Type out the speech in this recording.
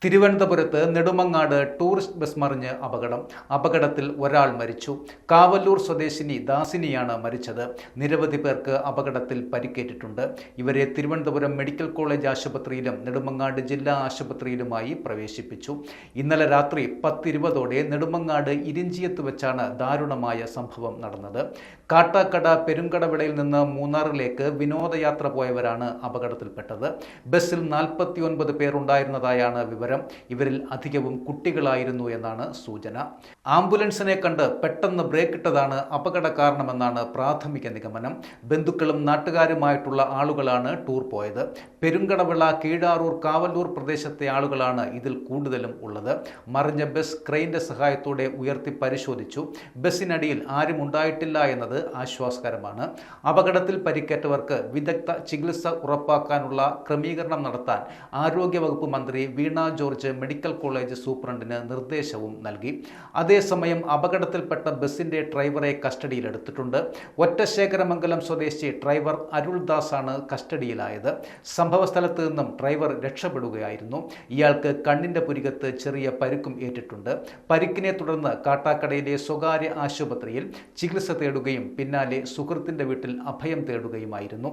തിരുവനന്തപുരത്ത് Nedumangad tourist bus മറിഞ്ഞ് അപകടത്തിൽ ഒരാൾ മരിച്ചു. കാവല്ലൂർ സ്വദേശിനി ദാസിനിയാണ് മരിച്ചത്. നിരവധി പേർക്ക് അപകടത്തിൽ പരിക്കേറ്റിട്ടുണ്ട്. ഇവരെ തിരുവനന്തപുരം മെഡിക്കൽ കോളേജ് ആശുപത്രിയിലും നെടുമങ്ങാട് ജില്ലാ ആശുപത്രിയിലുമായി പ്രവേശിപ്പിച്ചു. ഇന്നലെ രാത്രി 10:20 നെടുമങ്ങാട് ഇരിഞ്ചിയത്ത് വെച്ചാണ് ദാരുണമായ സംഭവം നടന്നത്. കാട്ടാക്കട പെരുങ്കടവിളയിൽ നിന്ന് മൂന്നാറിലേക്ക് വിനോദയാത്ര പോയവരാണ് അപകടത്തിൽപ്പെട്ടത്. ബസ്സിൽ 49 പേർ ഉണ്ടായിരുന്നതായാണ് വിവരം. ഇവരിൽ അധികവും കുട്ടികളായിരുന്നു എന്നാണ് സൂചന. ആംബുലൻസിനെ കണ്ട് പെട്ടെന്ന് ബ്രേക്കിട്ടതാണ് അപകട കാരണമെന്നാണ് പ്രാഥമിക നിഗമനം. ബന്ധുക്കളും നാട്ടുകാരുമായിട്ടുള്ള ആളുകളാണ് ടൂർ പോയത്. പെരുങ്കടവിള, കീഴാറൂർ, കാവല്ലൂർ പ്രദേശത്തെ ആളുകളാണ് ഇതിൽ കൂടുതലും ഉള്ളത്. മറിഞ്ഞ ബസ് ക്രെയിൻ്റെ സഹായത്തോടെ ഉയർത്തി പരിശോധിച്ചു. ബസ്സിനടിയിൽ ആരും ഉണ്ടായിട്ടില്ല എന്നത് ആശ്വാസകരമാണ്. അപകടത്തിൽ പരിക്കേറ്റവർക്ക് വിദഗ്ധ ചികിത്സ ഉറപ്പാക്കാനുള്ള ക്രമീകരണം നടത്താൻ ആരോഗ്യവകുപ്പ് മന്ത്രി വീണ ജോർജ് മെഡിക്കൽ കോളേജ് സൂപ്രണ്ടിന് നിർദ്ദേശവും നൽകി. അതേസമയം അപകടത്തിൽപ്പെട്ട ബസിന്റെ ഡ്രൈവറെ കസ്റ്റഡിയിലെടുത്തിട്ടുണ്ട്. ഒറ്റശേഖരമംഗലം സ്വദേശി ഡ്രൈവർ അരുൾദാസ് ആണ് കസ്റ്റഡിയിലായത്. സംഭവസ്ഥലത്ത് നിന്നും ഡ്രൈവർ രക്ഷപ്പെടുകയായിരുന്നു. ഇയാൾക്ക് കണ്ണിന്റെ പുരികത്ത് ചെറിയ പരിക്കും ഏറ്റിട്ടുണ്ട്. പരിക്കിനെ തുടർന്ന് കാട്ടാക്കടയിലെ സ്വകാര്യ ആശുപത്രിയിൽ ചികിത്സ തേടുകയും പിന്നാലെ സുഹൃത്തിന്റെ വീട്ടിൽ അഭയം തേടുകയുമായിരുന്നു.